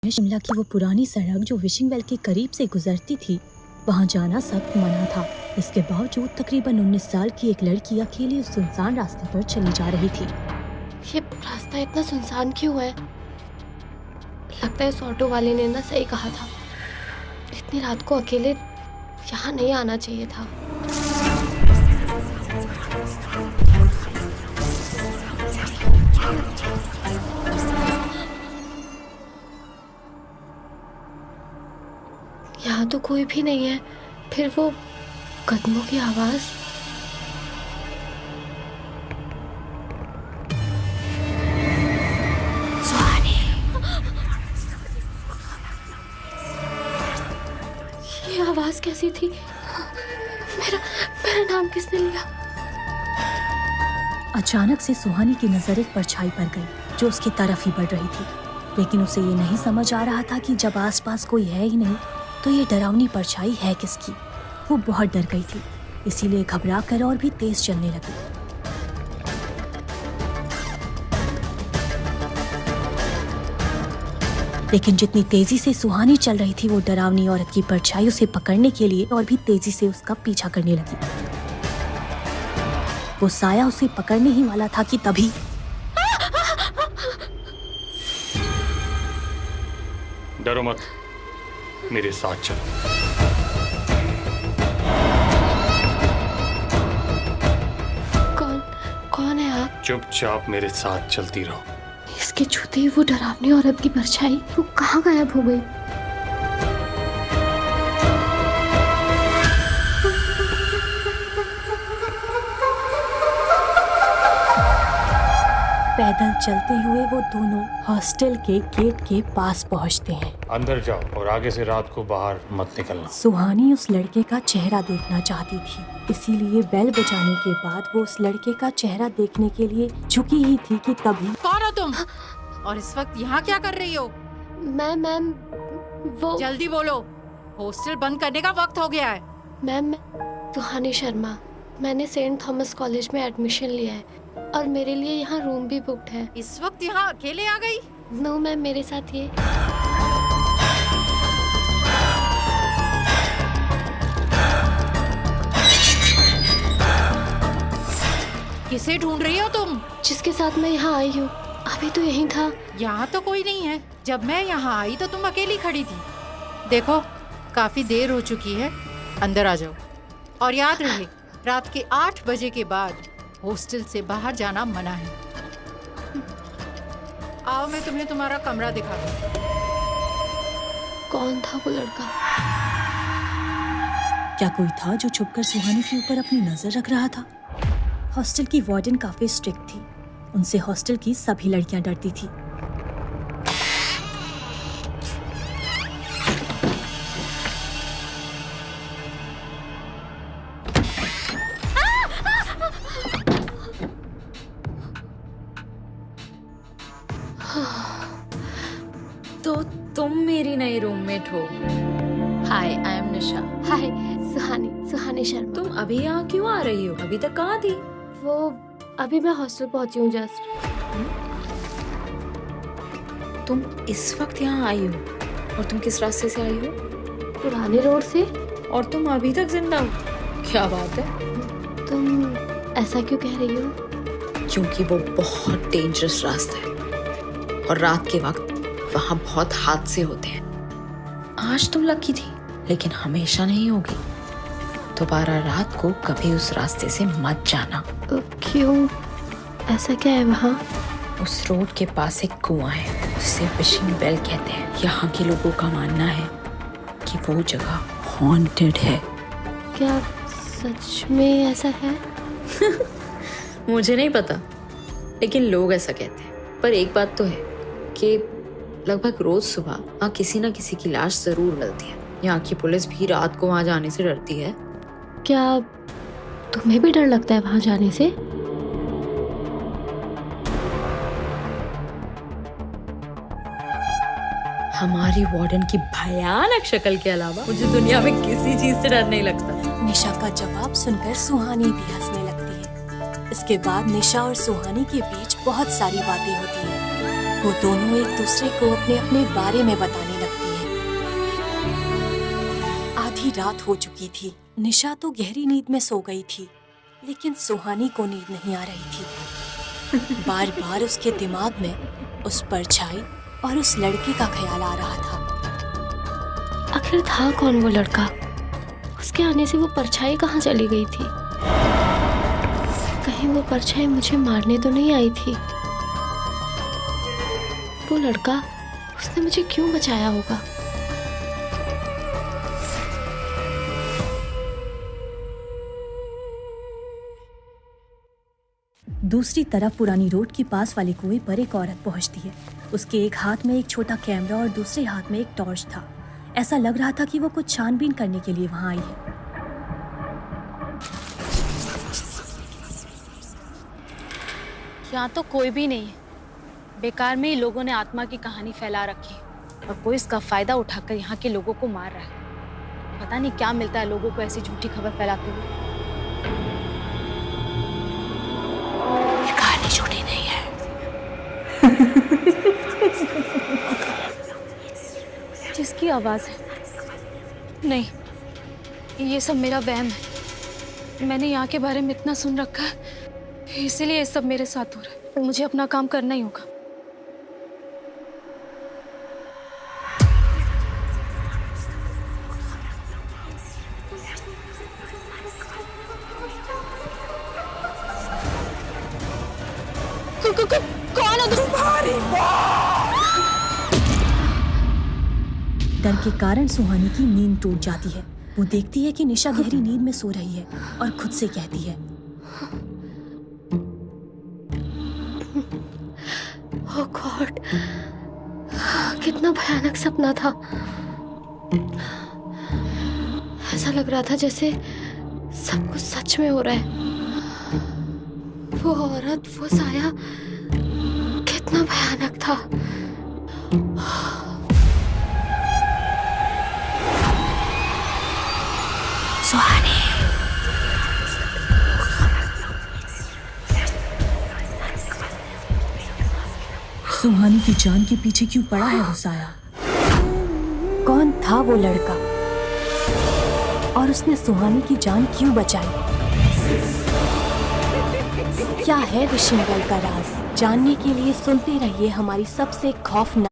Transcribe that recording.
शिमला की वो पुरानी सड़क जो विशिंग वेल के करीब से गुजरती थी, वहाँ जाना सख्त मना था। इसके बावजूद तकरीबन 19 साल की एक लड़की अकेली उस सुनसान रास्ते पर चली जा रही थी। ये रास्ता इतना सुनसान क्यों है? लगता है उस ऑटो वाले ने ना सही कहा था, इतनी रात को अकेले यहाँ नहीं आना चाहिए था। यहाँ तो कोई भी नहीं है, फिर वो कदमों की आवाज। ये आवाज कैसी थी? मेरा नाम किसने लिया? अचानक से सुहानी की नजर एक परछाई पर गई जो उसकी तरफ ही बढ़ रही थी, लेकिन उसे ये नहीं समझ आ रहा था कि जब आसपास कोई है ही नहीं तो ये डरावनी परछाई है किसकी। वो बहुत डर गई थी, इसीलिए घबरा कर और भी तेज चलने लगी। लेकिन जितनी तेजी से सुहानी चल रही थी, वो डरावनी औरत की परछाई उसे पकड़ने के लिए और भी तेजी से उसका पीछा करने लगी। वो साया उसे पकड़ने ही वाला था कि तभी डरो मत, मेरे साथ चलो। कौन है आप? चुपचाप मेरे साथ चलती रहो। इसके छूते ही वो डरावनी औरत की परछाई वो कहाँ गायब हो गई? पैदल चलते हुए वो दोनों हॉस्टल के गेट के पास पहुंचते हैं। अंदर जाओ और आगे से रात को बाहर मत निकलना। सुहानी उस लड़के का चेहरा देखना चाहती थी, इसीलिए बेल बजाने के बाद वो उस लड़के का चेहरा देखने के लिए झुकी ही थी कि तभी। कौन हो तुम? और इस वक्त यहाँ क्या कर रही हो? मैम वो जल्दी बोलो, हॉस्टल बंद करने का वक्त हो गया है। मैम सुहानी शर्मा, मैंने सेंट थॉमस कॉलेज में एडमिशन लिया है और मेरे लिए यहाँ रूम भी बुक्ड है। इस वक्त यहाँ अकेले आ गई? नो मैम, मेरे साथ ये। किसे ढूंढ रही हो तुम? जिसके साथ मैं यहाँ आई हूँ, अभी तो यहीं था। यहाँ तो कोई नहीं है। जब मैं यहाँ आई तो तुम अकेली खड़ी थी। देखो, काफी देर हो चुकी है, अंदर आ जाओ। और याद रहे, रात के 8 बजे के बाद हॉस्टल से बाहर जाना मना है। आओ, मैं तुम्हें तुम्हारा कमरा दिखा दूं। कौन था वो लड़का? क्या कोई था जो छुपकर सुहानी के ऊपर अपनी नजर रख रहा था? हॉस्टल की वार्डन काफी स्ट्रिक्ट थी, उनसे हॉस्टल की सभी लड़कियां डरती थी। तो तुम मेरी नई रूममेट हो। हाय, आई एम निशा। हाय, सुहानी शर्मा। तुम अभी यहाँ क्यों आ रही हो? अभी तक कहाँ थी? वो अभी मैं हॉस्टल पहुंची हूँ जस्ट। तुम इस वक्त यहाँ आई हो? और तुम किस रास्ते से आई हो? पुराने रोड से। और तुम अभी तक जिंदा हो? क्या बात है? तुम ऐसा क्यों कह रही हो? क्योंकि वो बहुत डेंजरस रास्ता है और रात के वक्त वहाँ बहुत हादसे होते हैं। आज तुम लकी थी, लेकिन हमेशा नहीं होगी। दोबारा रात को कभी उस रास्ते से मत जाना। क्यों? ऐसा क्या है वहाँ? उस रोड के पास एक कुआं है जिसे विशिंग वेल कहते हैं। यहाँ के लोगों का मानना है कि वो जगह हॉन्टेड है। क्या सच में ऐसा है? मुझे नहीं पता, लेकिन लोग ऐसा कहते हैं। पर एक बात तो है कि लगभग रोज सुबह वहाँ किसी न किसी की लाश जरूर मिलती है। यहाँ की पुलिस भी रात को वहाँ जाने से डरती है। क्या तुम्हें भी डर लगता है वहाँ जाने से? हमारी वार्डन की भयानक शक्ल के अलावा मुझे दुनिया में किसी चीज से डर नहीं लगता। निशा का जवाब सुनकर सुहानी भी हंसने लगती है। इसके बाद निशा और सुहानी के बीच बहुत सारी बातें होती हैं। वो दोनों एक दूसरे को अपने अपने बारे में बताने लगती हैं। आधी रात हो चुकी थी। निशा तो गहरी नींद में सो गई थी, लेकिन सुहानी को नींद नहीं आ रही थी। बार बार उसके दिमाग में उस परछाई और उस लड़के का ख्याल आ रहा था। आखिर था कौन वो लड़का? उसके आने से वो परछाई कहाँ चली गई थी? कहीं वो परछाई मुझे मारने तो नहीं आई थी? वो लड़का, उसने मुझे क्यों बचाया होगा? दूसरी तरफ पुरानी रोड के पास वाले कुएं पर एक औरत पहुंचती है। उसके एक हाथ में एक छोटा कैमरा और दूसरे हाथ में एक टॉर्च था। ऐसा लग रहा था कि वो कुछ छानबीन करने के लिए वहां आई है। यहाँ तो कोई भी नहीं है। बेकार में ही लोगों ने आत्मा की कहानी फैला रखी है और कोई इसका फायदा उठाकर यहाँ के लोगों को मार रहा है। पता नहीं क्या मिलता है लोगों को ऐसी झूठी खबर फैलाते हुए। ये कहानी झूठी नहीं है। जिसकी आवाज है। नहीं, ये सब मेरा वहम है। मैंने यहाँ के बारे में इतना सुन रखा है, इसीलिए ये सब मेरे साथ हो रहा है। मुझे अपना काम करना ही होगा। कौन है तुम्हारी? डर के कारण सुहानी की नींद टूट जाती है। वो देखती है कि निशा गहरी नींद में सो रही है और खुद से कहती है, ओह गॉड, कितना भयानक सपना था। ऐसा लग रहा था जैसे सब कुछ सच में हो रहा है। वो औरत, वो साया, कितना भयानक था। सुहानी। सुहानी की जान के पीछे क्यों पड़ा है वो साया? कौन था वो लड़का और उसने सुहानी की जान क्यों बचाई? क्या है विशिंगल का राज? जानने के लिए सुनते रहिए हमारी सबसे खौफनाक